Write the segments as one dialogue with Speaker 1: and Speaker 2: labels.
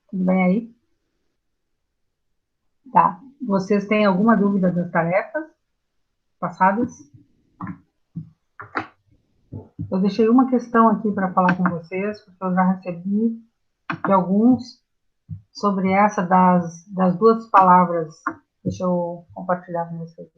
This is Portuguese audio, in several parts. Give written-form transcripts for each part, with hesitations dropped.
Speaker 1: Tudo bem aí? Tá. Vocês têm alguma dúvida das tarefas passadas? Eu deixei uma questão aqui para falar com vocês, porque eu já recebi de alguns sobre essa das duas palavras. Deixa eu compartilhar com vocês.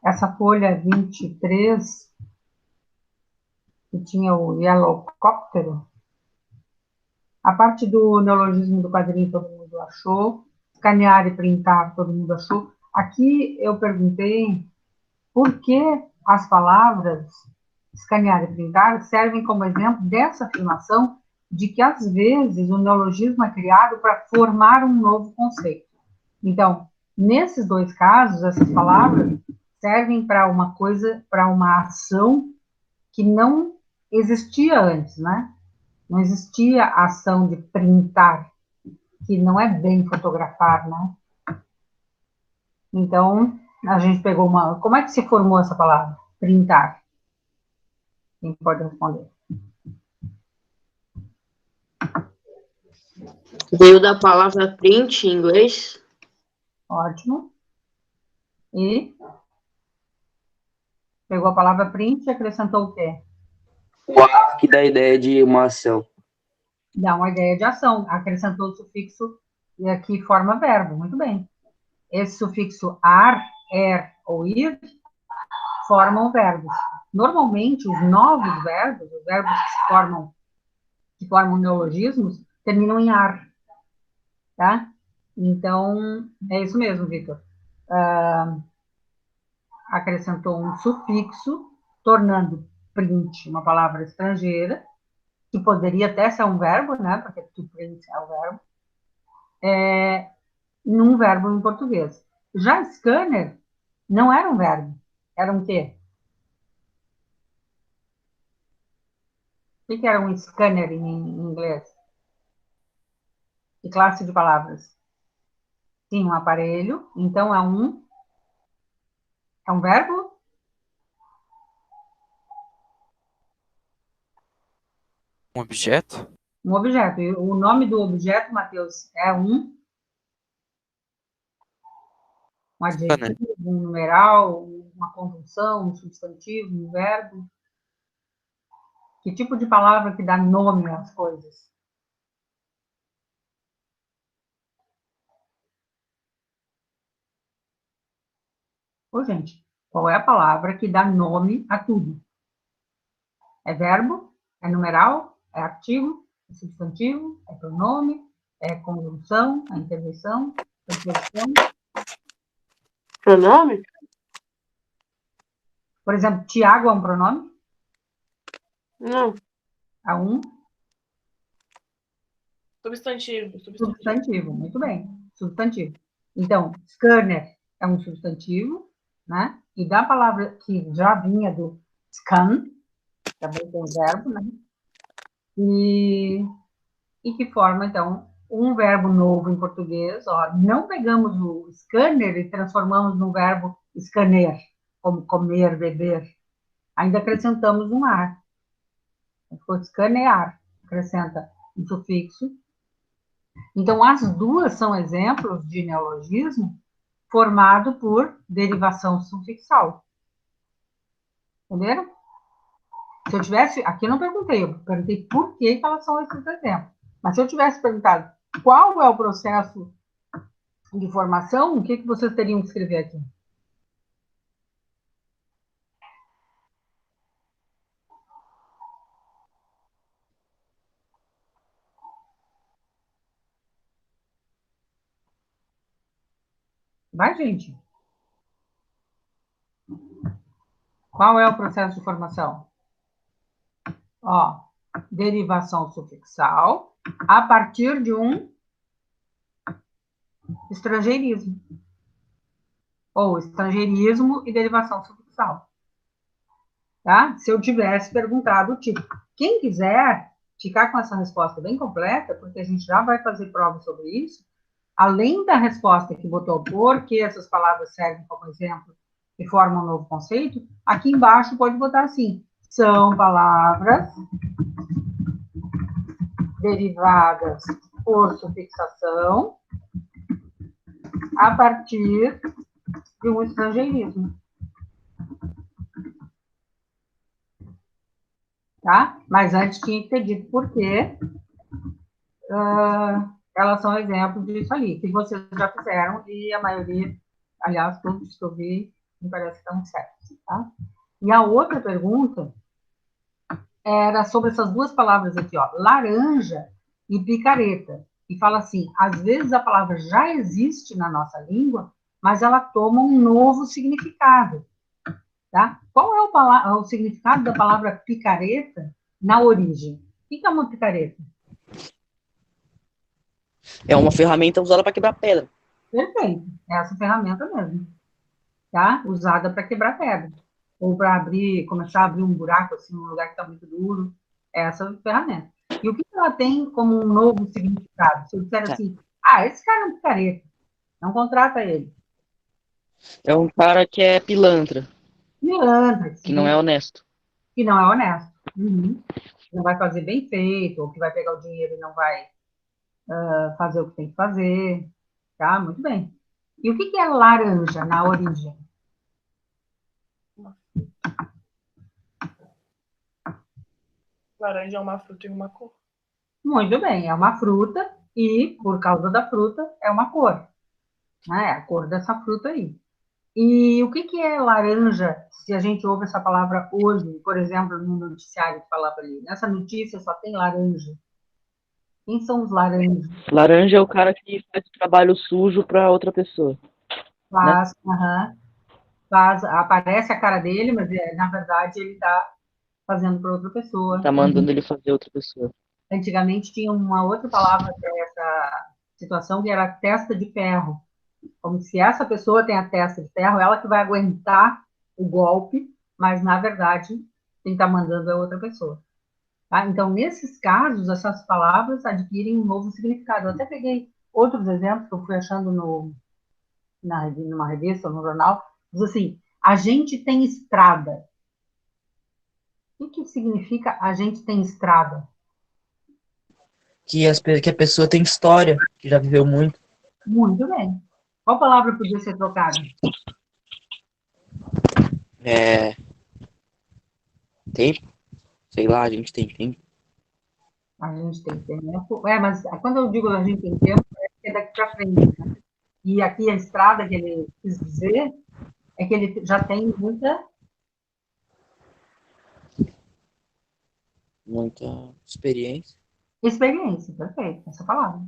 Speaker 1: Essa folha 23, que tinha o Yellowcóptero, a parte do neologismo do quadrinho todo mundo achou, escanear e printar todo mundo achou. Aqui eu perguntei por que as palavras escanear e printar servem como exemplo dessa afirmação de que, às vezes, o neologismo é criado para formar um novo conceito. Então, nesses dois casos, essas palavras servem para uma coisa, para uma ação que não existia antes, né? Não existia a ação de printar, que não é bem fotografar, né? Então, a gente pegou uma... Como é que se formou essa palavra? Printar. Quem pode responder?
Speaker 2: Veio da palavra print em inglês.
Speaker 1: Ótimo. E pegou a palavra print e acrescentou o quê?
Speaker 3: O A que dá a ideia de uma ação.
Speaker 1: Dá uma ideia de ação. Acrescentou o sufixo e aqui forma verbo. Muito bem. Esse sufixo ar, er ou ir formam verbos. Normalmente, os novos verbos, os verbos que formam neologismos, terminam em ar. Tá? Então, é isso mesmo, Vitor. Acrescentou um sufixo, tornando print uma palavra estrangeira, que poderia até ser um verbo, né? Porque to print é o verbo, num verbo em português. Já scanner não era um verbo, era um quê? O que era um scanner em inglês? Que classe de palavras? Sim, um aparelho, então é um verbo?
Speaker 4: Um objeto?
Speaker 1: Um objeto. E o nome do objeto, Matheus, é um
Speaker 4: Scanner.
Speaker 1: adjetivo, um numeral, uma conjunção, um substantivo, um verbo? Que tipo de palavra que dá nome às coisas? Ô, gente, qual é a palavra que dá nome a tudo? É verbo? É numeral? É artigo? É substantivo? É pronome? É conjunção? É intervenção? É preposição?
Speaker 2: Pronome?
Speaker 1: Por exemplo, Tiago é um pronome?
Speaker 2: Não.
Speaker 1: É um
Speaker 5: Substantivo.
Speaker 1: substantivo. Muito bem. Substantivo. Então, scanner é um substantivo, né? E da palavra que já vinha do scan, também tem verbo, né? E que forma, então, um verbo novo em português. Ó, não pegamos o scanner e transformamos no verbo escanear, como comer, beber. Ainda acrescentamos um ar. Ficou escanear, acrescenta um sufixo. Então, as duas são exemplos de neologismo formado por derivação sufixal. Entenderam? Se eu tivesse... Aqui eu não perguntei, eu perguntei por que elas são esses exemplos. Mas se eu tivesse perguntado qual é o processo de formação, o que vocês teriam que escrever aqui? Vai, gente. Qual é o processo de formação? Ó, derivação sufixal a partir de um estrangeirismo. Ou estrangeirismo e derivação sufixal. Tá? Se eu tivesse perguntado o tipo. Quem quiser ficar com essa resposta bem completa, porque a gente já vai fazer prova sobre isso, além da resposta que botou por que essas palavras servem como exemplo e formam um novo conceito, aqui embaixo pode botar assim, são palavras derivadas por sufixação a partir de um estrangeirismo. Tá? Mas antes tinha que ter dito por quê elas são exemplos disso ali, que vocês já fizeram, e a maioria, aliás, todos que eu vi, me parece que estão certos. Tá? E a outra pergunta era sobre essas duas palavras aqui, ó, laranja e picareta. E fala assim, às vezes a palavra já existe na nossa língua, mas ela toma um novo significado. Tá? Qual é o significado da palavra picareta na origem? O que é uma picareta?
Speaker 3: É uma ferramenta usada para quebrar pedra.
Speaker 1: Perfeito, é essa ferramenta mesmo, tá? Usada para quebrar pedra, ou para abrir, começar a abrir um buraco, assim, num lugar que está muito duro, é essa ferramenta. E o que ela tem como um novo significado? Se eu disser assim, esse cara é um picareta, não contrata ele.
Speaker 3: É um cara que é pilantra,
Speaker 1: Pilantra,
Speaker 3: que não é honesto.
Speaker 1: que não é honesto. Uhum. Não vai fazer bem feito, ou que vai pegar o dinheiro e não vai fazer o que tem que fazer, tá? Muito bem. E o que é laranja na origem?
Speaker 5: Laranja é uma fruta e uma cor.
Speaker 1: Muito bem, é uma fruta e, por causa da fruta, é uma cor. Né? É a cor dessa fruta aí. E o que é laranja, se a gente ouve essa palavra hoje, por exemplo, no noticiário que falava ali? Nessa notícia só tem laranja. Quem são os laranjas?
Speaker 3: Laranja é o cara que faz o trabalho sujo para outra pessoa.
Speaker 1: Faz, aparece a cara dele, mas na verdade ele está fazendo para outra pessoa.
Speaker 3: Tá mandando ele fazer outra pessoa.
Speaker 1: Antigamente tinha uma outra palavra para essa situação, que era testa de ferro. Como se essa pessoa tem a testa de ferro, ela que vai aguentar o golpe, mas, na verdade, quem está mandando é outra pessoa. Tá? Então, nesses casos, essas palavras adquirem um novo significado. Eu até peguei outros exemplos que eu fui achando numa revista, no jornal, diz assim, a gente tem estrada. O que significa a gente tem estrada?
Speaker 3: Que a pessoa tem história, que já viveu muito.
Speaker 1: Muito bem. Qual palavra podia ser trocada?
Speaker 3: Tempo? Sei lá, a gente tem tempo.
Speaker 1: A gente tem tempo. Mas quando eu digo a gente tem tempo, é daqui para frente. Né? E aqui a estrada que ele quis dizer é que ele já tem
Speaker 3: Muita experiência.
Speaker 1: experiência. Perfeito, essa palavra.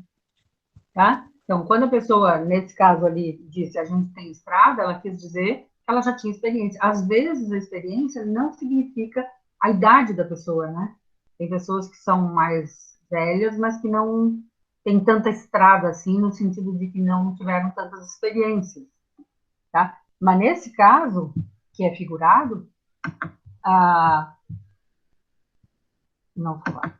Speaker 1: Tá? Então, quando a pessoa, nesse caso ali, disse a gente tem estrada, ela quis dizer que ela já tinha experiência. Às vezes, a experiência não significa a idade da pessoa, né? Tem pessoas que são mais velhas, mas que não têm tanta estrada, assim, no sentido de que não tiveram tantas experiências, tá? Mas nesse caso, que é figurado, não falar.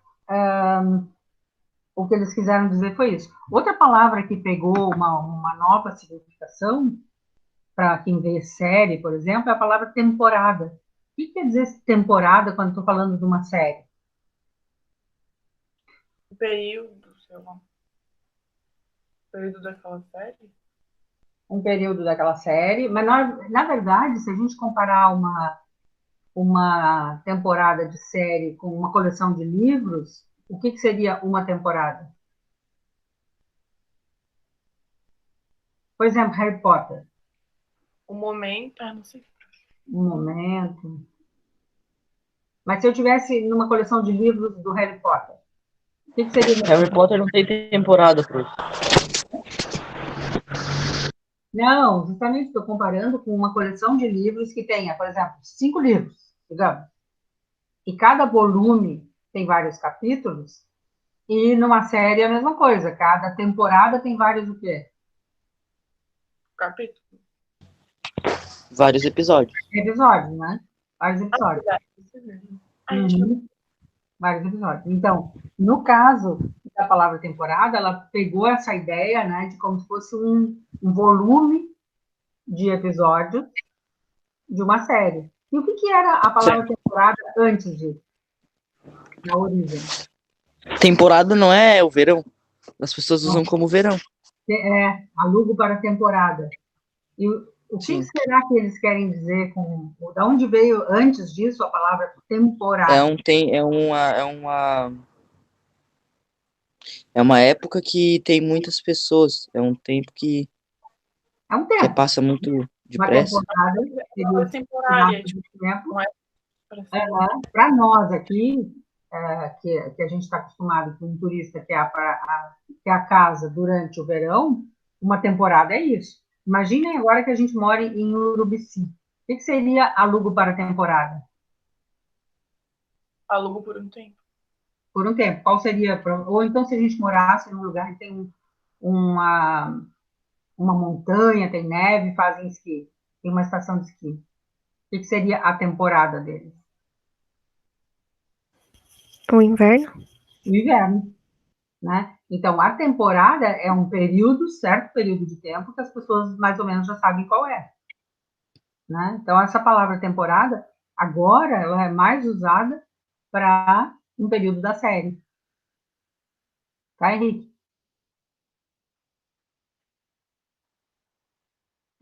Speaker 1: O que eles quiseram dizer foi isso. Outra palavra que pegou uma nova significação, para quem vê série, por exemplo, é a palavra temporada. O que quer dizer temporada quando estou falando de uma série?
Speaker 5: O período, sei lá. O período daquela série?
Speaker 1: Um período daquela série, mas na verdade, se a gente comparar uma temporada de série com uma coleção de livros, o que seria uma temporada? Por exemplo, Harry Potter.
Speaker 5: O momento, não sei.
Speaker 1: Um momento. Mas se eu tivesse numa coleção de livros do Harry Potter, o que seria?
Speaker 3: Harry Potter não tem temporada, prof.
Speaker 1: Não, justamente estou comparando com uma coleção de livros que tenha, por exemplo, 5 livros, digamos. E cada volume tem vários capítulos, e numa série é a mesma coisa, cada temporada tem vários o quê?
Speaker 5: Capítulo.
Speaker 3: Vários episódios.
Speaker 1: Episódios, né? Vários episódios. Vários episódios. Então, no caso da palavra temporada, ela pegou essa ideia, né, de como se fosse um volume de episódios de uma série. E o que era a palavra temporada antes disso, na origem?
Speaker 3: Temporada não é o verão. As pessoas usam como verão.
Speaker 1: Alugo para temporada. E o que será que eles querem dizer com... Da onde veio antes disso a palavra temporada?
Speaker 3: É uma época que tem muitas pessoas. É um tempo que
Speaker 1: É um tempo.
Speaker 3: passa muito
Speaker 1: Uma
Speaker 3: depressa.
Speaker 1: temporada
Speaker 5: É temporária, tipo,
Speaker 1: tempo.
Speaker 5: não é para sempre.
Speaker 1: Para nós aqui, que a gente está acostumado com um turista que é a casa durante o verão, uma temporada é isso. Imaginem agora que a gente mora em Urubici. O que seria alugo para temporada?
Speaker 5: Alugo por um tempo.
Speaker 1: Por um tempo. Qual seria? Ou então, se a gente morasse num lugar que tem uma montanha, tem neve, fazem esqui, tem uma estação de esqui. O que seria a temporada deles?
Speaker 6: O inverno?
Speaker 1: O inverno, né? Então, a temporada é um período, certo período de tempo, que as pessoas mais ou menos já sabem qual é. Né? Então, essa palavra temporada, agora, ela é mais usada para um período da série. Tá, Henrique?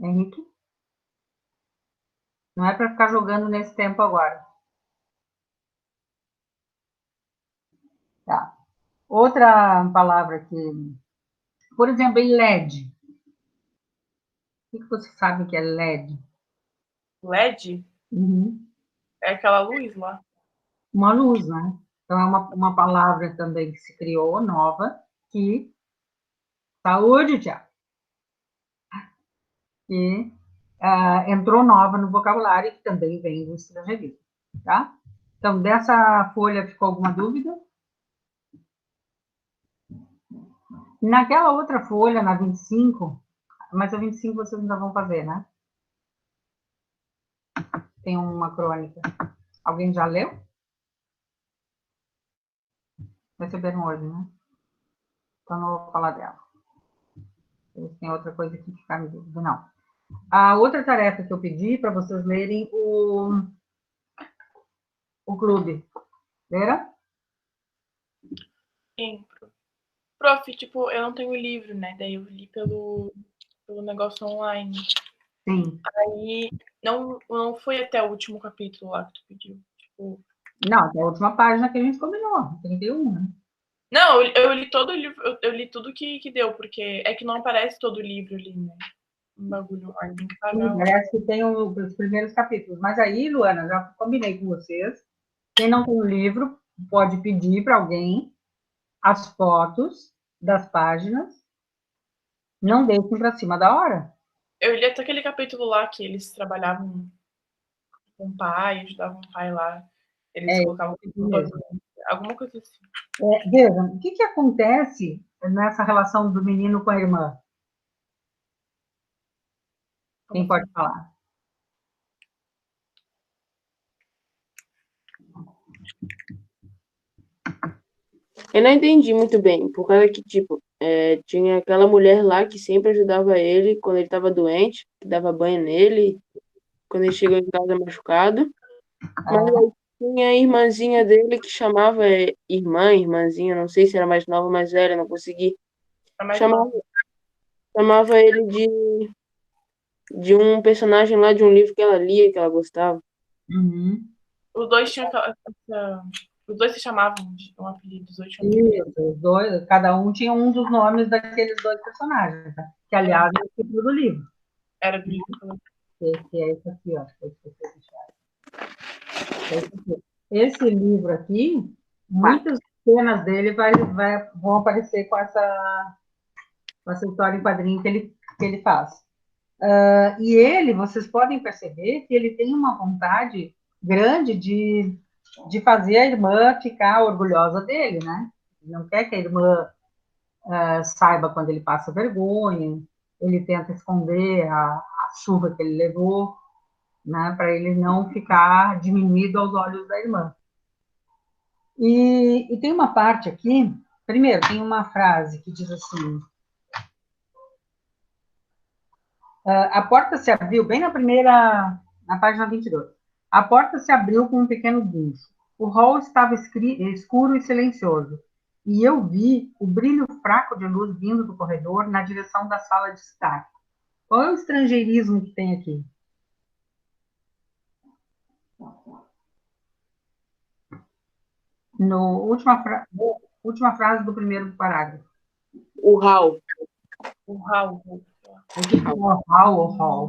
Speaker 1: Henrique? Não é para ficar jogando nesse tempo agora. Tá. Outra palavra que... Por exemplo, em LED. O que você sabe que é LED?
Speaker 5: LED
Speaker 1: Uhum.
Speaker 5: é aquela luz lá.
Speaker 1: Uma luz, né? Então, é uma palavra também que se criou, nova, que... Saúde, Tiago! Que entrou nova no vocabulário, que também vem do estrangeirismo, tá? Então, dessa folha ficou alguma dúvida? Naquela outra folha, na 25, mas a 25 vocês ainda vão fazer, né? Tem uma crônica. Alguém já leu? Receberam hoje, né? Então, não vou falar dela. Tem outra coisa aqui que ficar me dúvida, não. A outra tarefa que eu pedi para vocês lerem o clube. Leram?
Speaker 5: Sim. Prof, tipo, eu não tenho livro, né? Daí eu li pelo negócio online.
Speaker 1: Sim.
Speaker 5: Aí não foi até o último capítulo lá que tu pediu. Tipo...
Speaker 1: Não, até a última página que a gente combinou, 31, né?
Speaker 5: Não, eu li todo o livro, eu li tudo que deu, porque é que não aparece todo o livro ali, né? Um bagulho online, tem que pagar.
Speaker 1: Parece que tem os primeiros capítulos. Mas aí, Luana, já combinei com vocês. Quem não tem o livro, pode pedir para alguém as fotos das páginas. Não deixem para cima da hora.
Speaker 5: Eu li até aquele capítulo lá que eles trabalhavam com o pai, ajudavam o pai lá. Eles colocavam alguma coisa assim.
Speaker 1: Veja, o que acontece nessa relação do menino com a irmã? Quem pode falar?
Speaker 2: Eu não entendi muito bem, por causa que, tipo, tinha aquela mulher lá que sempre ajudava ele quando ele estava doente, que dava banho nele, quando ele chegou em casa machucado. Mas aí tinha a irmãzinha dele que chamava irmãzinha, não sei se era mais nova ou mais velha, não consegui. Chamava ele de um personagem lá de um livro que ela lia, que ela gostava.
Speaker 1: Uhum.
Speaker 5: Os dois tinham os dois se chamavam de um apelido, os dois tinham
Speaker 1: Os dois, cada um tinha um dos nomes daqueles dois personagens, tá? Que, aliás, é o título do livro.
Speaker 5: Era do livro.
Speaker 1: Que é esse aqui, ó. Esse livro aqui, muitas cenas dele vão aparecer com essa história em quadrinho que ele faz. E ele, vocês podem perceber que ele tem uma vontade grande de fazer a irmã ficar orgulhosa dele, né? Ele não quer que a irmã saiba quando ele passa vergonha, ele tenta esconder a surra que ele levou, né, para ele não ficar diminuído aos olhos da irmã. E tem uma parte aqui Primeiro, tem uma frase que diz assim: a porta se abriu, bem na página 22. A porta se abriu com um pequeno guincho. O hall estava escuro e silencioso, e eu vi o brilho fraco de luz vindo do corredor na direção da sala de estar. Qual é o estrangeirismo que tem aqui? No última frase do primeiro parágrafo.
Speaker 2: O hall.
Speaker 5: O Raul.
Speaker 1: O que é o hall ou hall?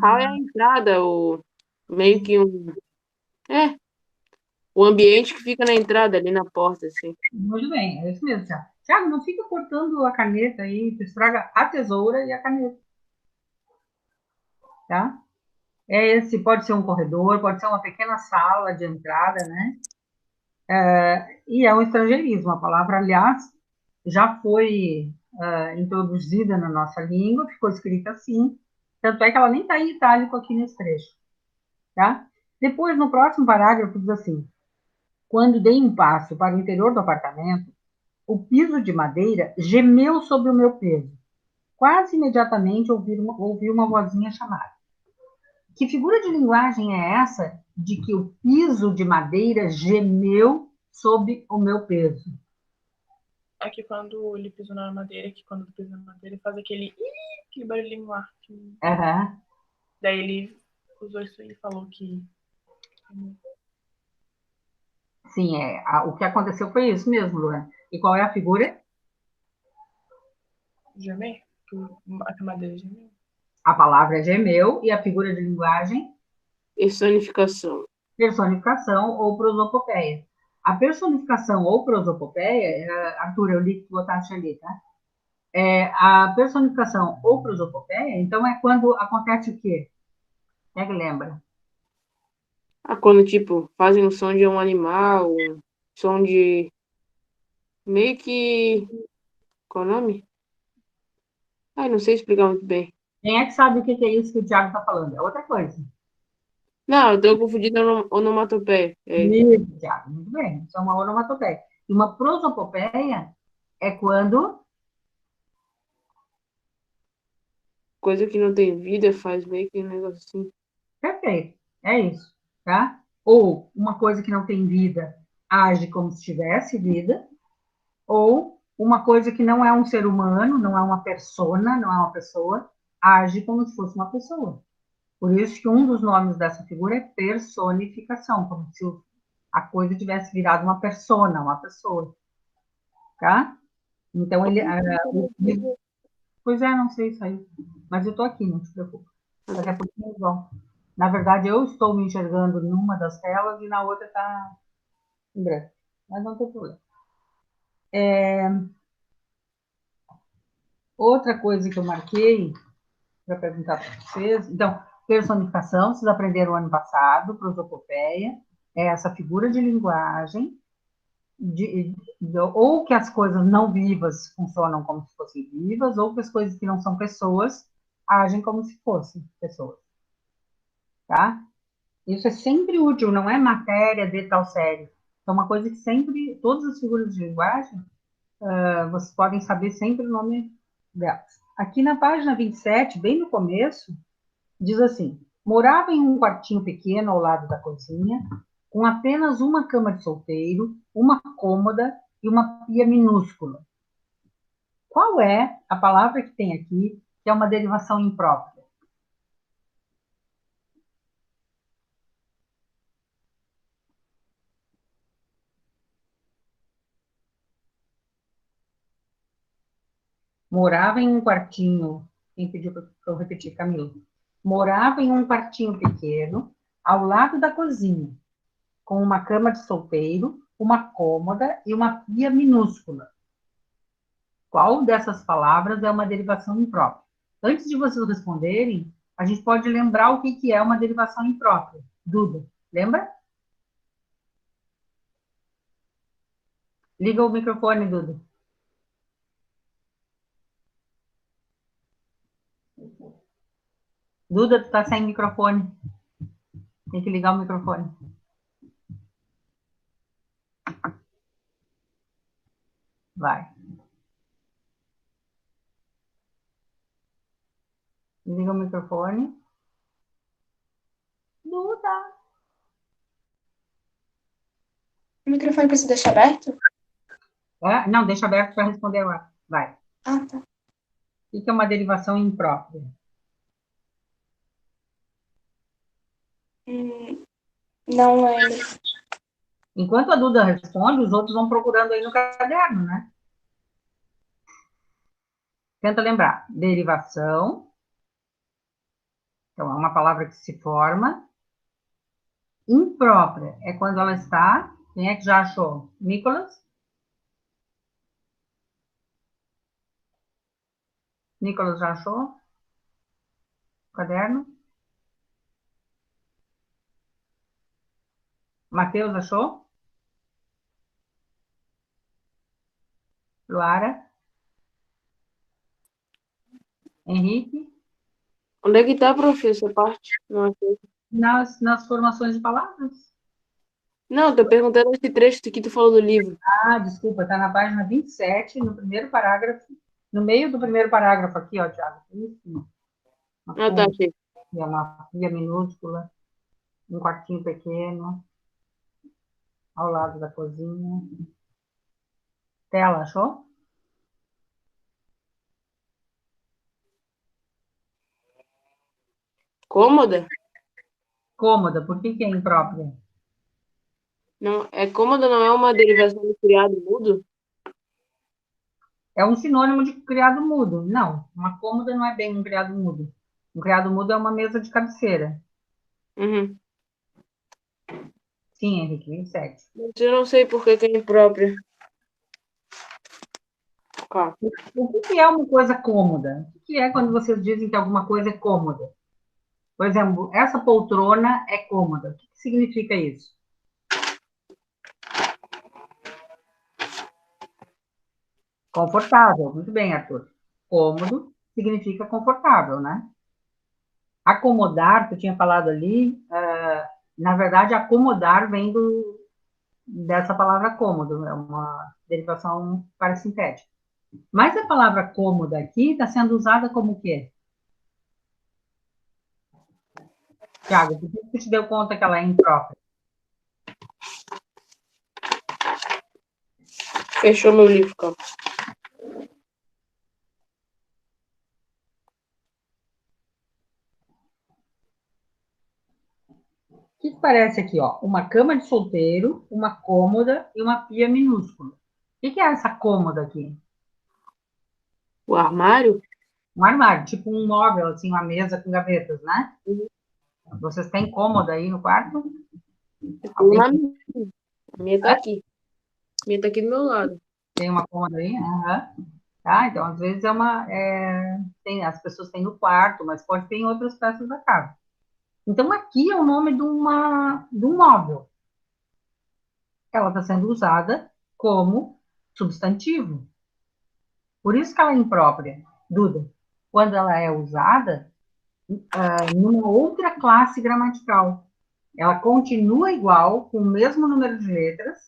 Speaker 2: Hall é a entrada, meio que o ambiente que fica na entrada, ali na porta, assim.
Speaker 1: Muito bem, é isso mesmo, Thiago. Thiago, não fica cortando a caneta aí, tu estraga a tesoura e a caneta. Tá? Pode ser um corredor, pode ser uma pequena sala de entrada, né? E é um estrangeirismo. A palavra, aliás, já foi introduzida na nossa língua, ficou escrita assim, tanto é que ela nem está em itálico aqui nesse trecho, tá? Depois, no próximo parágrafo, diz assim: quando dei um passo para o interior do apartamento, o piso de madeira gemeu sob o meu peso. Quase imediatamente ouvi uma vozinha chamar. Que figura de linguagem é essa de que o piso de madeira gemeu sob o meu peso?
Speaker 5: Aqui quando ele pisou na madeira, ele faz aquele barulhinho lá.
Speaker 1: Uhum.
Speaker 5: Daí ele usou isso aí e falou que...
Speaker 1: Sim, o que aconteceu foi isso mesmo, Luana. E qual é a figura?
Speaker 5: Gemer? A madeira gemeu.
Speaker 1: A palavra é gemeu e a figura de linguagem?
Speaker 2: Personificação.
Speaker 1: Personificação ou prosopopeia. A personificação ou prosopopeia, Arthur, eu li que tu botaste ali, tá? A personificação ou prosopopeia, então, é quando acontece o quê? Quem é que lembra?
Speaker 2: Quando, tipo, fazem o som de um animal, um som de... Meio que... Qual é o nome? Ai, não sei explicar muito bem.
Speaker 1: Quem é que sabe o que é isso que o Thiago está falando? É outra coisa.
Speaker 2: Não, eu tô confundindo onomatopeia.
Speaker 1: Isso, Thiago, muito bem. Isso é uma onomatopeia. E uma prosopopeia é quando...
Speaker 2: Coisa que não tem vida faz meio que um negócio assim.
Speaker 1: Perfeito, é isso, tá? Ou uma coisa que não tem vida age como se tivesse vida, ou uma coisa que não é um ser humano, não é uma persona, não é uma pessoa, age como se fosse uma pessoa. Por isso que um dos nomes dessa figura é personificação, como se a coisa tivesse virado uma persona, uma pessoa, tá? Então, pois é, não sei isso aí, mas eu tô aqui, não se preocupe. Daqui a pouquinho eu volto. Na verdade, eu estou me enxergando numa das telas e na outra está em branco, mas não tem problema. Outra coisa que eu marquei para perguntar para vocês, então, personificação, vocês aprenderam ano passado, prosopopeia, é essa figura de linguagem, ou que as coisas não vivas funcionam como se fossem vivas, ou que as coisas que não são pessoas agem como se fossem pessoas, tá? Isso é sempre útil, não é matéria de tal série. É uma coisa que sempre, todas as figuras de linguagem, vocês podem saber sempre o nome delas. Aqui na página 27, bem no começo, diz assim: morava em um quartinho pequeno ao lado da cozinha, com apenas uma cama de solteiro, uma cômoda e uma pia minúscula. Qual é a palavra que tem aqui que é uma derivação imprópria? Morava em um quartinho. Quem pediu para eu repetir, Camilo? Morava em um quartinho pequeno, ao lado da cozinha, com uma cama de solteiro, uma cômoda e uma pia minúscula. Qual dessas palavras é uma derivação imprópria? Antes de vocês responderem, a gente pode lembrar o que é uma derivação imprópria. Duda, lembra? Liga o microfone, Duda. Duda, tu tá sem microfone. Tem que ligar o microfone. Vai. Liga o microfone. Duda.
Speaker 6: O microfone precisa deixar aberto?
Speaker 1: Não, deixa aberto para responder agora. Vai.
Speaker 6: Ah, tá.
Speaker 1: O que é uma derivação imprópria?
Speaker 6: Não lembro.
Speaker 1: Enquanto a Duda responde, os outros vão procurando aí no caderno, né? Tenta lembrar. Derivação. Então, é uma palavra que se forma. Imprópria é quando ela está. Quem é que já achou? Nicolas? Nicolas já achou? O caderno? Matheus achou? Luara? Henrique?
Speaker 2: Onde é que tá, prof, essa parte? Não achei.
Speaker 1: Nas formações de palavras.
Speaker 2: Não, tô perguntando esse trecho que tu falou do livro.
Speaker 1: Desculpa, está na página 27, no primeiro parágrafo. No meio do primeiro parágrafo aqui, ó, Thiago. Isso.
Speaker 2: Ah, tá, achei.
Speaker 1: Uma pia minúscula, um quartinho pequeno, ao lado da cozinha. Tela, achou?
Speaker 2: Cômoda?
Speaker 1: Cômoda, por que é imprópria?
Speaker 2: Não, cômoda não é uma derivação do criado mudo?
Speaker 1: É um sinônimo de criado mudo. Não, uma cômoda não é bem um criado mudo. Um criado mudo é uma mesa de cabeceira.
Speaker 2: Uhum.
Speaker 1: Sim, Henrique, 27.
Speaker 2: Mas eu não sei por que é imprópria. Calma.
Speaker 1: O que é uma coisa cômoda? O que é quando vocês dizem que alguma coisa é cômoda? Por exemplo, essa poltrona é cômoda. O que significa isso? Confortável. Muito bem, Arthur. Cômodo significa confortável, né? Acomodar, que eu tinha falado ali, na verdade, acomodar vem dessa palavra cômodo, é uma derivação parasintética. Mas a palavra cômoda aqui está sendo usada como o quê? Tiago, por que você te deu conta que ela é imprópria?
Speaker 2: Fechou meu livro, calma.
Speaker 1: O que parece aqui, ó? Uma cama de solteiro, uma cômoda e uma pia minúscula. O que é essa cômoda aqui?
Speaker 2: O armário?
Speaker 1: Um armário, tipo um móvel, assim, uma mesa com gavetas, né?
Speaker 2: Uhum.
Speaker 1: Vocês têm cômoda aí no quarto?
Speaker 2: Tem
Speaker 1: Alguém
Speaker 2: uma minha. A minha tá aqui. A minha tá aqui do meu lado.
Speaker 1: tem uma cômoda aí? Aham. Tá, então, às vezes as pessoas têm no quarto, mas pode ter em outras peças da casa. Então, aqui é o nome de um móvel. Ela está sendo usada como substantivo. Por isso que ela é imprópria, Duda. Quando ela é usada numa outra classe gramatical. Ela continua igual, com o mesmo número de letras,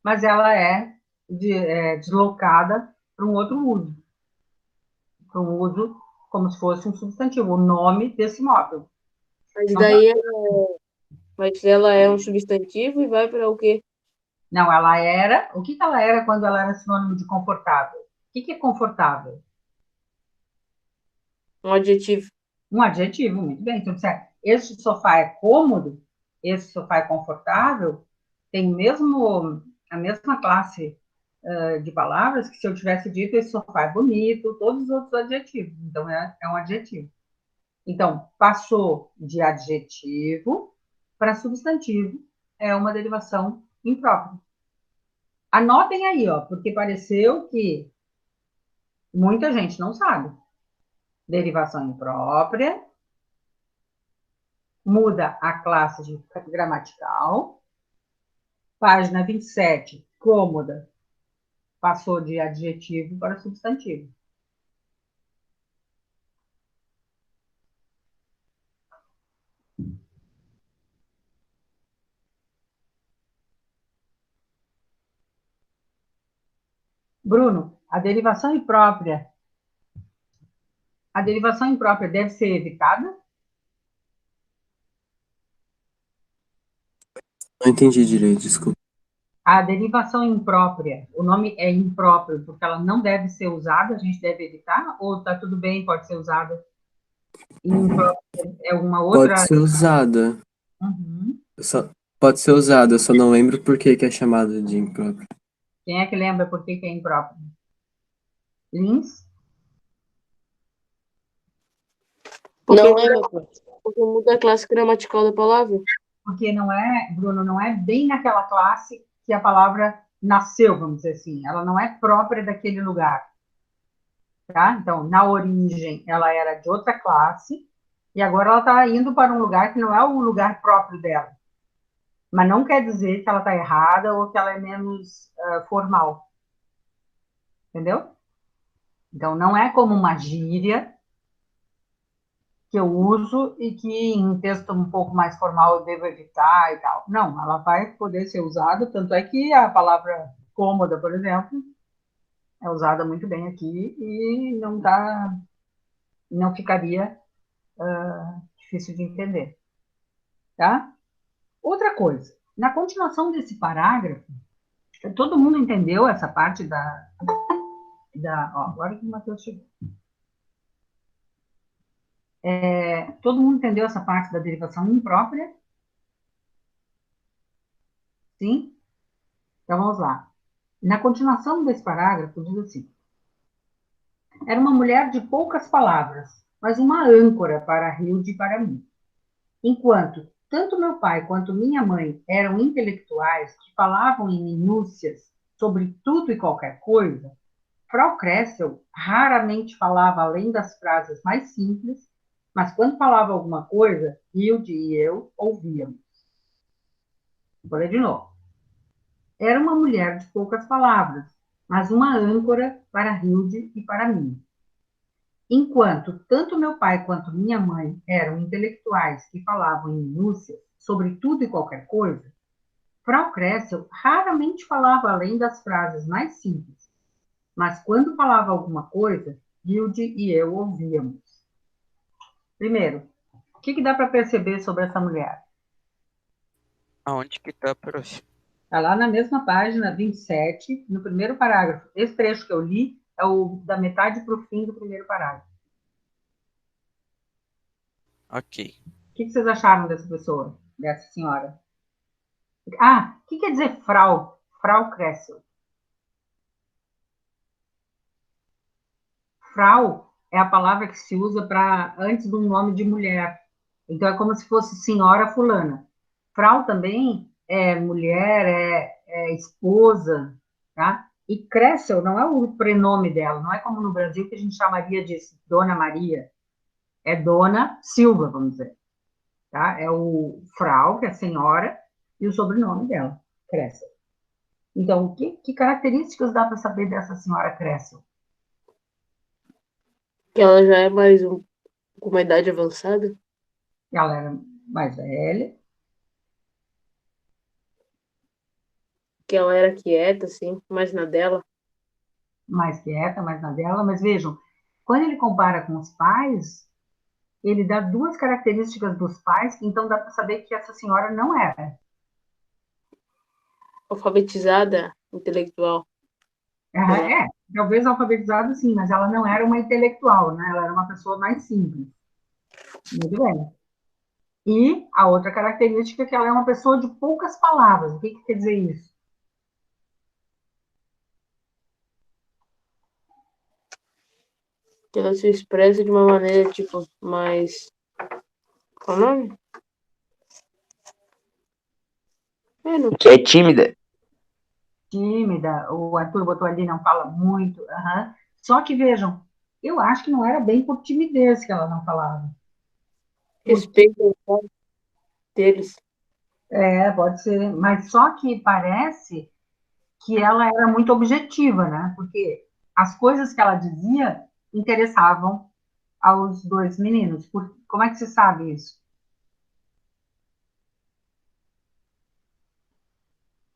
Speaker 1: mas ela é deslocada para um outro uso. Para um uso como se fosse um substantivo, o nome desse móvel.
Speaker 2: Mas
Speaker 1: Não,
Speaker 2: daí mas ela é um substantivo e vai para o quê?
Speaker 1: não, ela era. O que ela era quando ela era sinônimo de confortável? O que é confortável?
Speaker 2: Um adjetivo.
Speaker 1: Um adjetivo, muito bem. Então, este sofá é cômodo, esse sofá é confortável, tem a mesma classe de palavras que se eu tivesse dito esse sofá é bonito, todos os outros adjetivos. Então, é um adjetivo. Então, passou de adjetivo para substantivo, é uma derivação imprópria. Anotem aí, ó, porque pareceu que muita gente não sabe. Derivação imprópria, muda a classe gramatical. Página 27, cômoda, passou de adjetivo para substantivo. Bruno, a derivação imprópria deve ser evitada?
Speaker 7: Não entendi direito, desculpa.
Speaker 1: A derivação imprópria, o nome é impróprio porque ela não deve ser usada, a gente deve evitar? Ou tá tudo bem, pode ser usada? E imprópria é uma outra...
Speaker 7: Pode ser usada.
Speaker 1: Uhum.
Speaker 7: Pode ser usada, eu só não lembro por que é chamada de imprópria.
Speaker 1: Quem é que lembra por que é impróprio? Lins?
Speaker 2: Não lembra, pô. Porque muda a classe gramatical da palavra.
Speaker 1: Porque não é, Bruno, não é bem naquela classe que a palavra nasceu, vamos dizer assim. Ela não é própria daquele lugar. Tá? Então, na origem, ela era de outra classe, e agora ela está indo para um lugar que não é o lugar próprio dela. Mas não quer dizer que ela está errada ou que ela é menos formal. Entendeu? Então, não é como uma gíria que eu uso e que em texto um pouco mais formal eu devo evitar e tal. Não, ela vai poder ser usada, tanto é que a palavra cômoda, por exemplo, é usada muito bem aqui e não ficaria difícil de entender. Tá? Outra coisa, na continuação desse parágrafo, todo mundo entendeu essa parte agora que o Matheus chegou. Todo mundo entendeu essa parte da derivação imprópria? Sim? Então vamos lá. Na continuação desse parágrafo, diz assim: era uma mulher de poucas palavras, mas uma âncora para Hilde e para mim. Enquanto tanto meu pai quanto minha mãe eram intelectuais que falavam em minúcias sobre tudo e qualquer coisa, Frau Kressel raramente falava além das frases mais simples, mas quando falava alguma coisa, Hilde e eu ouvíamos. Vou ler de novo. Era uma mulher de poucas palavras, mas uma âncora para Hilde e para mim. Enquanto tanto meu pai quanto minha mãe eram intelectuais que falavam em minúcias sobre tudo e qualquer coisa, Frau Kressel raramente falava além das frases mais simples, mas quando falava alguma coisa, Hilde e eu ouvíamos. Primeiro, o que dá para perceber sobre essa mulher?
Speaker 4: Aonde que tá, prof?
Speaker 1: Está lá na mesma página 27, no primeiro parágrafo. Esse trecho que eu li é o da metade para o fim do primeiro parágrafo.
Speaker 4: Ok.
Speaker 1: O que vocês acharam dessa pessoa, dessa senhora? Ah, o que quer dizer Frau? Frau Kressel. Frau é a palavra que se usa para antes de um nome de mulher. Então é como se fosse senhora fulana. Frau também é mulher, é esposa, tá? E Kressel não é o prenome dela, não é como no Brasil que a gente chamaria de Dona Maria. É Dona Silva, vamos dizer. Tá? É o Frau, que é a senhora, e o sobrenome dela, Kressel. Então, que características dá para saber dessa senhora Kressel?
Speaker 2: Que ela já é com uma idade avançada.
Speaker 1: Ela era mais velha,
Speaker 2: Que ela era quieta, assim, mais na dela.
Speaker 1: mais quieta, mais na dela, mas vejam, quando ele compara com os pais, ele dá duas características dos pais, então dá para saber que essa senhora não era.
Speaker 2: Alfabetizada, intelectual.
Speaker 1: Talvez alfabetizada sim, mas ela não era uma intelectual, né? Ela era uma pessoa mais simples. Muito bem. E a outra característica é que ela é uma pessoa de poucas palavras. O que quer dizer isso?
Speaker 2: Que ela se expressa de uma maneira, tipo, mais... Qual é o nome?
Speaker 8: Que é tímida.
Speaker 1: Tímida, o Arthur botou ali, não fala muito. Uhum. Só que, vejam, eu acho que não era bem por timidez que ela não falava.
Speaker 2: Respeito deles.
Speaker 1: Pode ser, mas só que parece que ela era muito objetiva, né? Porque as coisas que ela dizia interessavam aos dois meninos. Como é que se sabe isso?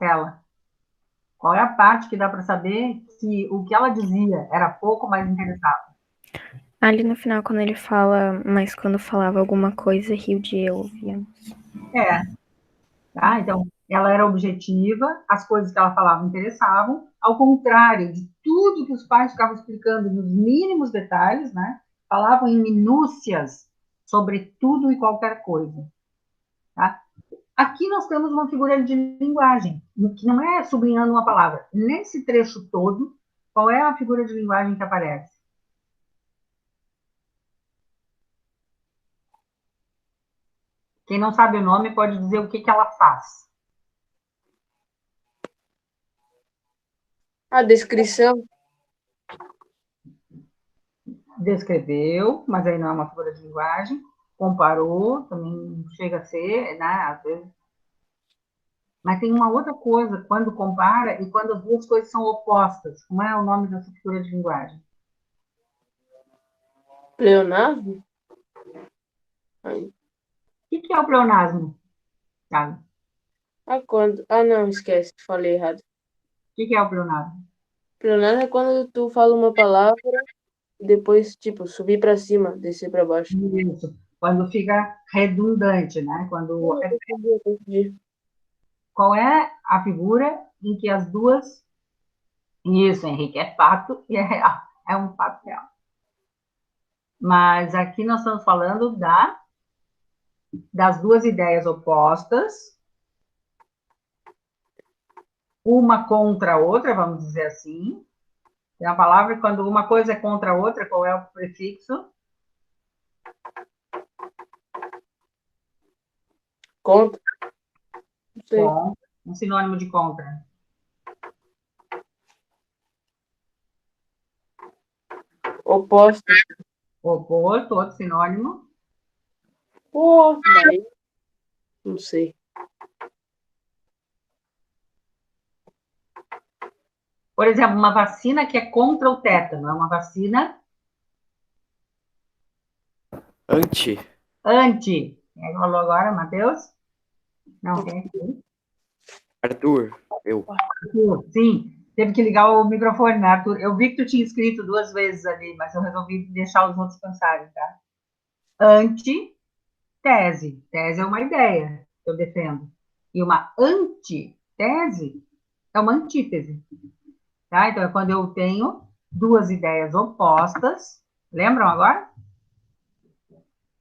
Speaker 1: Ela. Qual é a parte que dá para saber que o que ela dizia era pouco mais interessado?
Speaker 9: Ali no final, quando ele fala, mas quando falava alguma coisa, rio de eu ouvia.
Speaker 1: É. Tá? Então, ela era objetiva, as coisas que ela falava interessavam, ao contrário de tudo que os pais ficavam explicando nos mínimos detalhes, né? Falavam em minúcias sobre tudo e qualquer coisa. Tá? Aqui nós temos uma figura de linguagem, que não é sublinhando uma palavra. Nesse trecho todo, qual é a figura de linguagem que aparece? Quem não sabe o nome pode dizer o que ela faz.
Speaker 2: A descrição.
Speaker 1: Descreveu, mas aí não é uma figura de linguagem. Comparou, também chega a ser, né? Às vezes. Mas tem uma outra coisa, quando compara e quando as duas coisas são opostas. Como é o nome dessa figura de linguagem?
Speaker 2: Leonardo?
Speaker 1: O que é o pleonasmo? Sabe?
Speaker 2: Quando? Ah, não, esquece, falei errado.
Speaker 1: O que é o pleonasmo?
Speaker 2: Pleonasmo é quando tu fala uma palavra e depois, tipo, subir pra cima, descer pra baixo.
Speaker 1: Isso. Quando fica redundante, né? Quando...
Speaker 2: Entendi.
Speaker 1: Qual é a figura em que as duas... Isso, Henrique, é fato e é real. É um fato real. Mas aqui nós estamos falando das duas ideias opostas, uma contra a outra, vamos dizer assim. Tem a palavra, quando uma coisa é contra a outra, qual é o prefixo?
Speaker 2: Contra? Não sei.
Speaker 1: Com, um sinônimo de contra.
Speaker 2: Oposto.
Speaker 1: Oposto, outro sinônimo.
Speaker 2: Pô, daí. Não sei.
Speaker 1: Por exemplo, uma vacina que é contra o tétano, é uma vacina
Speaker 4: Anti.
Speaker 1: anti. Quem falou agora, Matheus? Não, quem aqui?
Speaker 4: Arthur. Eu.
Speaker 1: Arthur, sim. Teve que ligar o microfone, né, Arthur? Eu vi que tu tinha escrito 2 vezes ali, mas eu resolvi deixar os outros pensarem, tá? Antitese. Tese é uma ideia que eu defendo. E uma antitese é uma antítese. Tá? Então, é quando eu tenho duas ideias opostas. Lembram agora?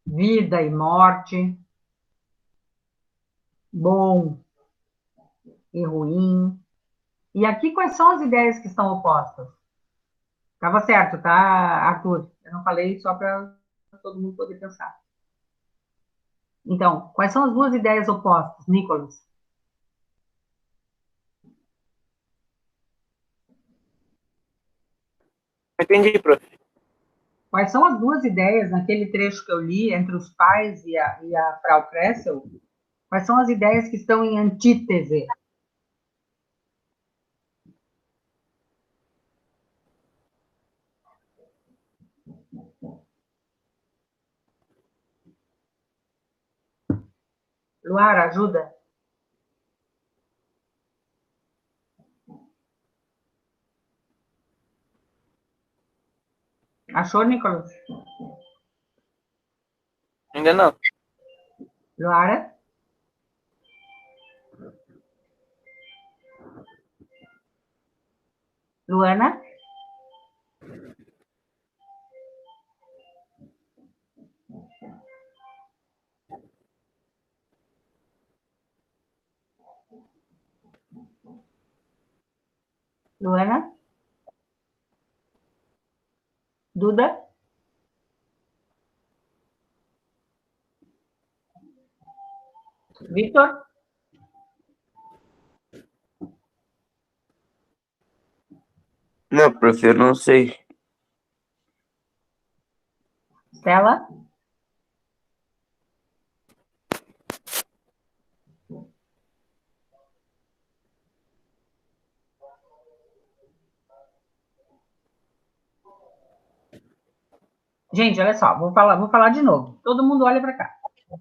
Speaker 1: Vida e morte. Bom e ruim. E aqui, quais são as ideias que estão opostas? Estava certo, tá, Arthur? Eu não falei só para todo mundo poder pensar. Então, quais são as duas ideias opostas, Nicolas?
Speaker 4: Entendi, prof.
Speaker 1: Quais são as duas ideias naquele trecho que eu li entre os pais e a Frau Kressel? Quais são as ideias que estão em antítese? Luara, ajuda. Achou, Nicolas?
Speaker 4: Ainda não.
Speaker 1: Luara? Luana? Luana? Duda? Vitor?
Speaker 8: Não, prof, eu não sei.
Speaker 1: Stella? Gente, olha só, vou falar de novo. Todo mundo olha para cá.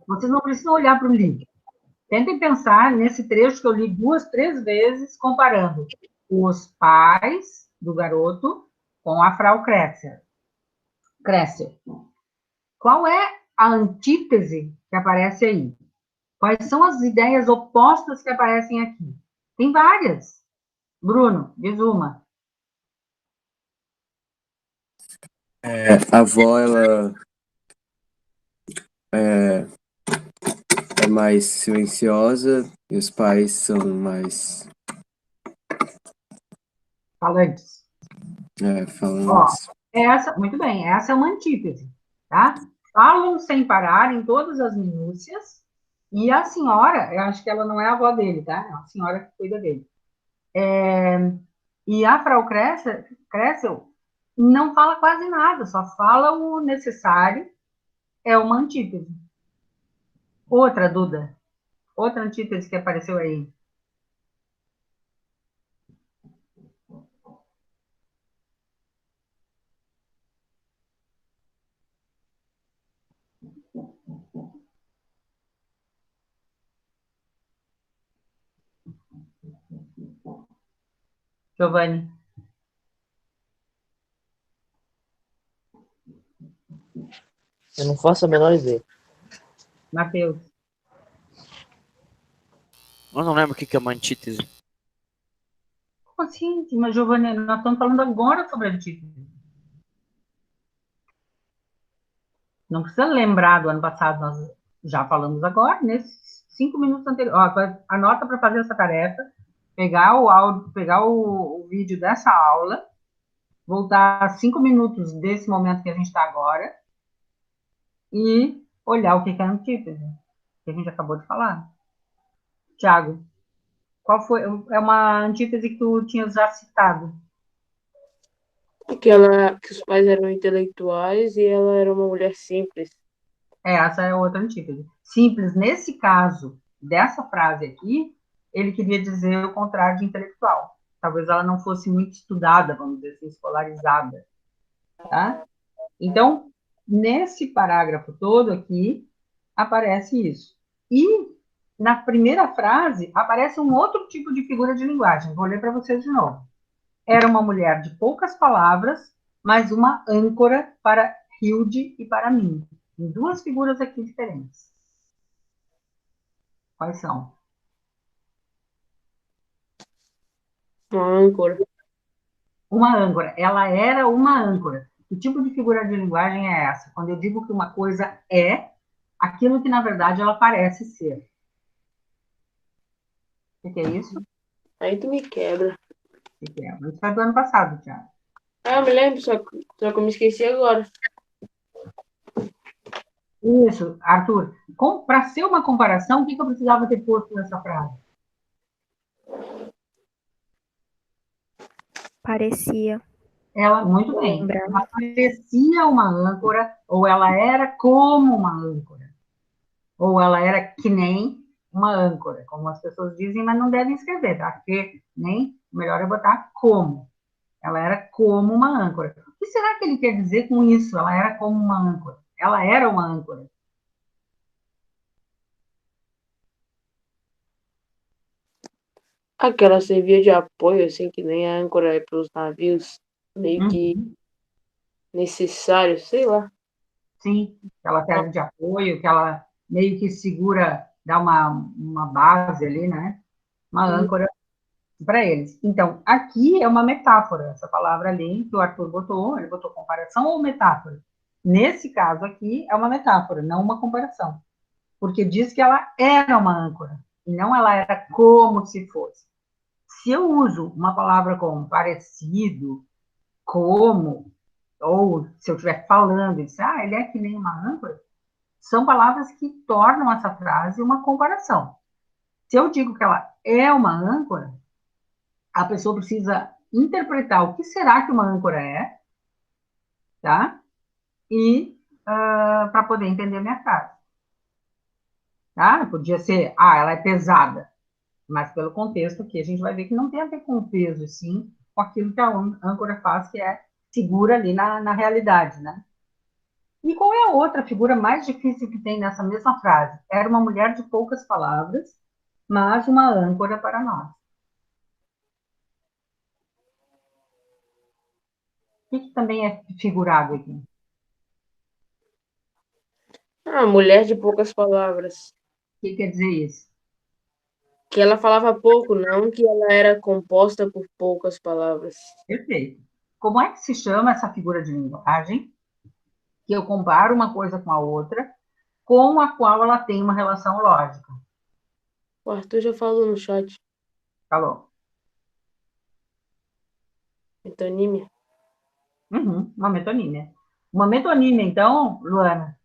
Speaker 1: Vocês não precisam olhar para o livro. Tentem pensar nesse trecho que eu li 2, 3 vezes, comparando os pais do garoto com a Frau Kretzer. Qual é a antítese que aparece aí? Quais são as ideias opostas que aparecem aqui? Tem várias. Bruno, diz uma.
Speaker 7: A avó, ela é mais silenciosa e os pais são mais
Speaker 1: Falantes.
Speaker 7: falantes.
Speaker 1: Muito bem, essa é uma antítese, tá? Falam sem parar em todas as minúcias, e a senhora, eu acho que ela não é a avó dele, tá? É a senhora que cuida dele. E a Frau Kressel não fala quase nada, só fala o necessário, é uma antítese. Outra, Duda, outra antítese que apareceu aí. Giovanni.
Speaker 3: Eu não faço a menor ideia.
Speaker 1: Matheus.
Speaker 4: Eu não lembro o que é uma antítese.
Speaker 1: Como assim? Mas, Giovanni, nós estamos falando agora sobre antítese. Não precisa lembrar do ano passado, nós já falamos agora, nesses 5 minutos anteriores. Anota para fazer essa tarefa, pegar o áudio, pegar o vídeo dessa aula, voltar 5 minutos desse momento que a gente está agora e olhar o que é antítese, que a gente acabou de falar. Tiago, qual foi? É uma antítese que tu tinhas já citado.
Speaker 2: Que os pais eram intelectuais e ela era uma mulher simples.
Speaker 1: Essa é outra antítese. Simples, nesse caso, dessa frase aqui, ele queria dizer o contrário de intelectual. Talvez ela não fosse muito estudada, vamos dizer assim, escolarizada. Tá? Então, nesse parágrafo todo aqui, aparece isso. E, na primeira frase, aparece um outro tipo de figura de linguagem. Vou ler para vocês de novo. Era uma mulher de poucas palavras, mas uma âncora para Hilde e para mim. Em duas figuras aqui diferentes. Quais são?
Speaker 2: Uma âncora.
Speaker 1: Uma âncora. Ela era uma âncora. Que tipo de figura de linguagem é essa? Quando eu digo que uma coisa é aquilo que, na verdade, ela parece ser. O que é isso?
Speaker 2: Aí tu me quebra.
Speaker 1: O que é? Isso foi do ano passado, Thiago.
Speaker 2: Eu me lembro, só que eu me esqueci agora.
Speaker 1: Isso, Arthur. Para ser uma comparação, o que eu precisava ter posto nessa frase?
Speaker 9: Parecia.
Speaker 1: Ela, muito bem.
Speaker 9: Lembra.
Speaker 1: Ela parecia uma âncora, ou ela era como uma âncora. Ou ela era que nem uma âncora, como as pessoas dizem, mas não devem escrever, tá? Porque nem, melhor é botar como. Ela era como uma âncora. O que será que ele quer dizer com isso? Ela era como uma âncora. Ela era uma âncora.
Speaker 2: Aquela servia de apoio, assim, que nem a âncora é para os navios, meio que necessário, sei lá.
Speaker 1: Sim, ela serve de apoio, que ela meio que segura, dá uma base ali, né? Uma âncora para eles. Então, aqui é uma metáfora, essa palavra ali que o Arthur botou, ele botou comparação ou metáfora. Nesse caso aqui, é uma metáfora, não uma comparação. Porque diz que ela era uma âncora, e não ela era como se fosse. Se eu uso uma palavra como parecido, como, ou se eu estiver falando e disser, ele é que nem uma âncora, são palavras que tornam essa frase uma comparação. Se eu digo que ela é uma âncora, a pessoa precisa interpretar o que será que uma âncora é, tá? E para poder entender a minha frase. Tá? Podia ser, ela é pesada, mas pelo contexto aqui a gente vai ver que não tem a ver com o peso, sim, com aquilo que a âncora faz, que é segura ali na realidade, né? E qual é a outra figura mais difícil que tem nessa mesma frase? Era uma mulher de poucas palavras, mas uma âncora para nós. que também é figurado aqui?
Speaker 2: Ah, mulher de poucas palavras.
Speaker 1: O que quer dizer isso?
Speaker 2: Que ela falava pouco, não que ela era composta por poucas palavras.
Speaker 1: Perfeito. Como é que se chama essa figura de linguagem que eu comparo uma coisa com a outra, com a qual ela tem uma relação lógica?
Speaker 2: O Arthur já falou no chat.
Speaker 1: Falou.
Speaker 2: Metonímia.
Speaker 1: Uma metonímia. Uma metonímia, então, Luana,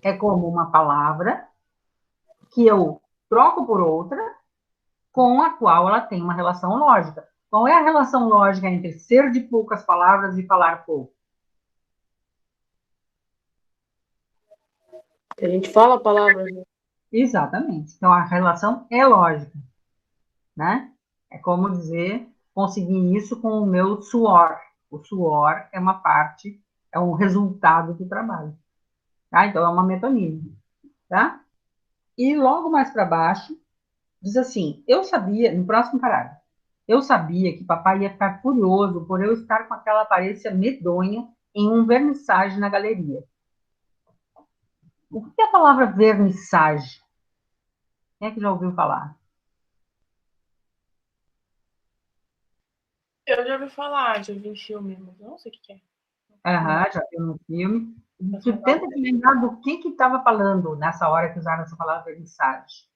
Speaker 1: é como uma palavra que eu troco por outra, com a qual ela tem uma relação lógica. Qual é a relação lógica entre ser de poucas palavras e falar pouco?
Speaker 2: A gente fala palavras, né?
Speaker 1: Exatamente. Então, a relação é lógica, né? É como dizer, consegui isso com o meu suor. O suor é uma parte, é um resultado do trabalho. Tá? Então, é uma metonímia. Tá? E logo mais para baixo, diz assim, eu sabia, no próximo parágrafo, eu sabia que papai ia ficar furioso por eu estar com aquela aparência medonha em um vernissage na galeria. O que é a palavra vernissage? Quem é que já ouviu falar?
Speaker 5: Eu já ouvi falar, já vi em filme, mas eu não sei o que é.
Speaker 1: Aham, já viu no filme. Tu tenta te lembrar do que estava falando nessa hora que usaram essa palavra vernissage.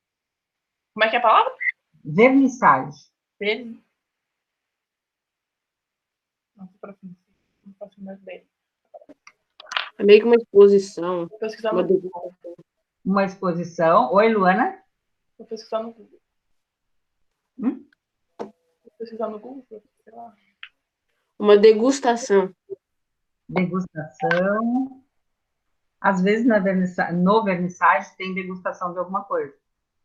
Speaker 5: Como é que é a palavra?
Speaker 1: Vernissage.
Speaker 5: Não faço mais ideia.
Speaker 2: É meio que uma exposição.
Speaker 5: Vou pesquisar
Speaker 2: Uma
Speaker 5: no Google.
Speaker 1: Uma exposição. Oi, Luana?
Speaker 5: Vou pesquisar no Google.
Speaker 1: Hum?
Speaker 5: Vou pesquisar no Google, sei lá.
Speaker 2: Uma degustação.
Speaker 1: Degustação. Às vezes no vernissage tem degustação de alguma coisa.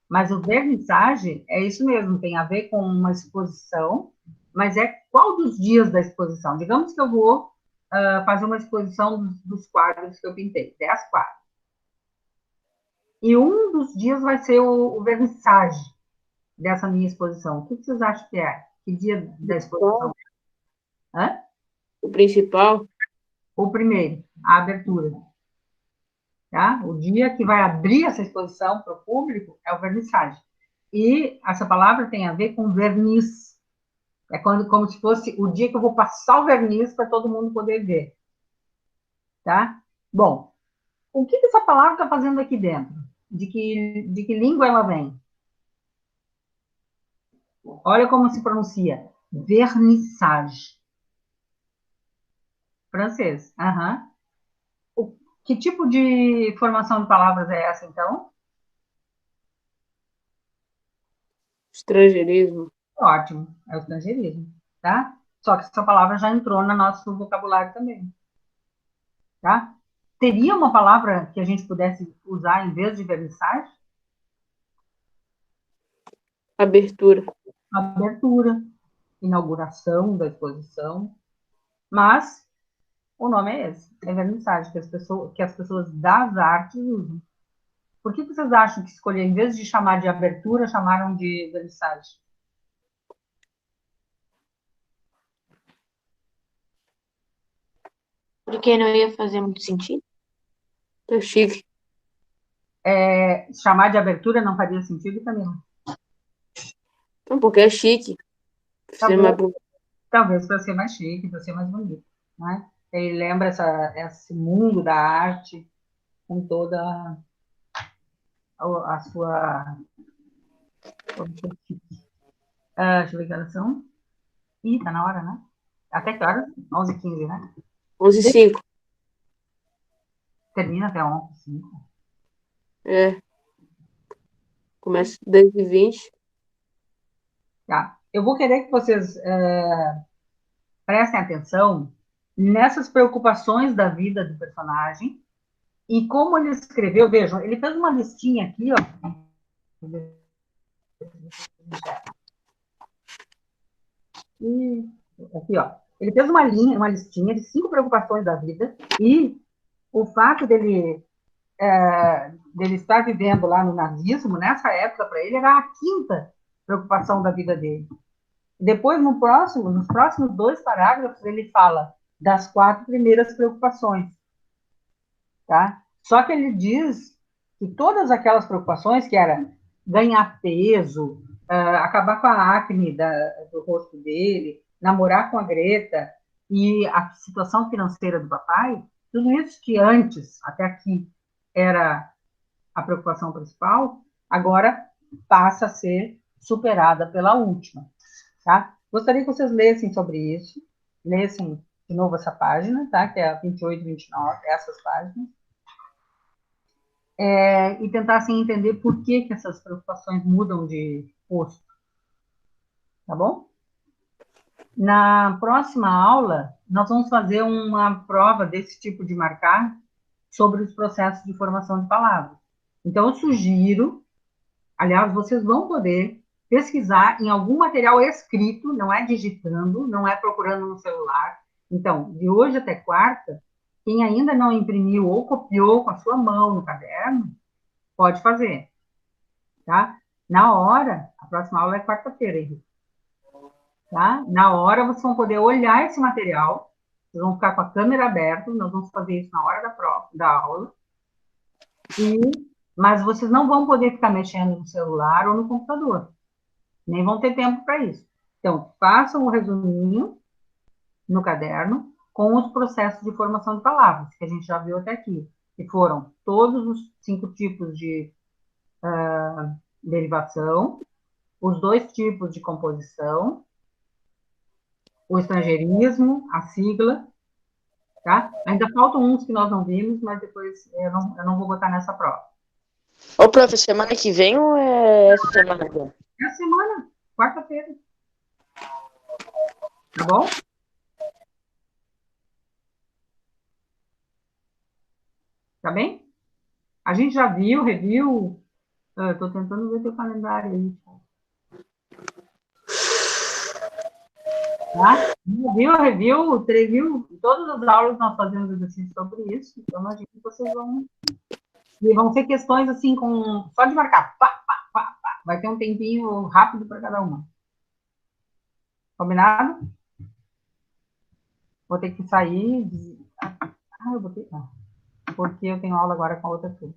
Speaker 1: Mas o vernissage é isso mesmo, tem a ver com uma exposição, mas é qual dos dias da exposição? Digamos que eu vou fazer uma exposição dos quadros que eu pintei, 10 quadros. E um dos dias vai ser o vernissage dessa minha exposição. O que vocês acham que é? Que dia da exposição? Hã?
Speaker 2: O principal.
Speaker 1: O primeiro, a abertura. Tá? O dia que vai abrir essa exposição para o público é o vernissage. E essa palavra tem a ver com verniz. É como se fosse o dia que eu vou passar o verniz para todo mundo poder ver. Tá? Bom, o que essa palavra está fazendo aqui dentro? De que língua ela vem? Olha como se pronuncia. Vernissage. Francês. Uhum. Que tipo de formação de palavras é essa, então?
Speaker 2: Estrangeirismo.
Speaker 1: Ótimo, é o estrangeirismo, tá? Só que essa palavra já entrou no nosso vocabulário também, tá? Teria uma palavra que a gente pudesse usar em vez de vernissage?
Speaker 2: Abertura.
Speaker 1: Abertura, inauguração da exposição, mas o nome é esse, é vernissage, que as pessoas das artes usam. Por que vocês acham que escolher, em vez de chamar de abertura, chamaram de vernissage?
Speaker 9: Porque não ia fazer muito sentido.
Speaker 2: É chique.
Speaker 1: Chamar de abertura não faria sentido também.
Speaker 2: Não, porque é chique.
Speaker 1: Talvez para ser mais chique, para ser mais bonito, né? Ele lembra esse mundo da arte com toda a sua... deixa eu ver que horas são. Ih, tá na hora, né? Até que horas? 11h15, né?
Speaker 2: 11h05.
Speaker 1: Termina até 11h05.
Speaker 2: É. Começa 10h20.
Speaker 1: Tá. Eu vou querer que vocês prestem atenção nessas preocupações da vida do personagem e como ele escreveu. Vejam, ele fez uma listinha aqui, ó. E aqui, ó. Ele fez uma listinha de 5 preocupações da vida e o fato dele estar vivendo lá no nazismo, nessa época, para ele, era a 5ª preocupação da vida dele. Depois, nos próximos 2 parágrafos, ele fala das 4 primeiras preocupações, tá? Só que ele diz que todas aquelas preocupações, que era ganhar peso, acabar com a acne do rosto dele, namorar com a Greta e a situação financeira do papai, tudo isso que antes, até aqui, era a preocupação principal, agora passa a ser superada pela última, tá? Gostaria que vocês lessem sobre isso, lessem de novo essa página, tá? Que é a 28 e 29, essas páginas, e tentassem entender por que essas preocupações mudam de posto, tá bom? Na próxima aula, nós vamos fazer uma prova desse tipo de marcar sobre os processos de formação de palavras. Então, eu sugiro, aliás, vocês vão poder pesquisar em algum material escrito, não é digitando, não é procurando no celular. Então, de hoje até quarta, quem ainda não imprimiu ou copiou com a sua mão no caderno, pode fazer, tá? Na hora, a próxima aula é quarta-feira, Henrique. Tá? Na hora, vocês vão poder olhar esse material, vocês vão ficar com a câmera aberta, nós vamos fazer isso na hora da aula, mas vocês não vão poder ficar mexendo no celular ou no computador, nem vão ter tempo para isso. Então, façam o resuminho no caderno com os processos de formação de palavras, que a gente já viu até aqui, que foram todos os 5 tipos de derivação, os 2 tipos de composição, o estrangeirismo, a sigla, tá? Ainda faltam uns que nós não vimos, mas depois eu não vou botar nessa prova.
Speaker 2: Ô, prof, semana que vem ou é essa semana agora?
Speaker 1: É a semana, quarta-feira. Tá bom? Tá bem? A gente já viu, reviu. Eu tô tentando ver teu calendário aí. Tá? Reviu. Todas as aulas nós fazemos exercício sobre isso. Então, imagino que vocês vão... E vão ser questões assim, só de marcar. Pá, pá, pá, pá. Vai ter um tempinho rápido para cada uma. Combinado? Vou ter que sair. Eu botei... porque eu tenho aula agora com a outra turma.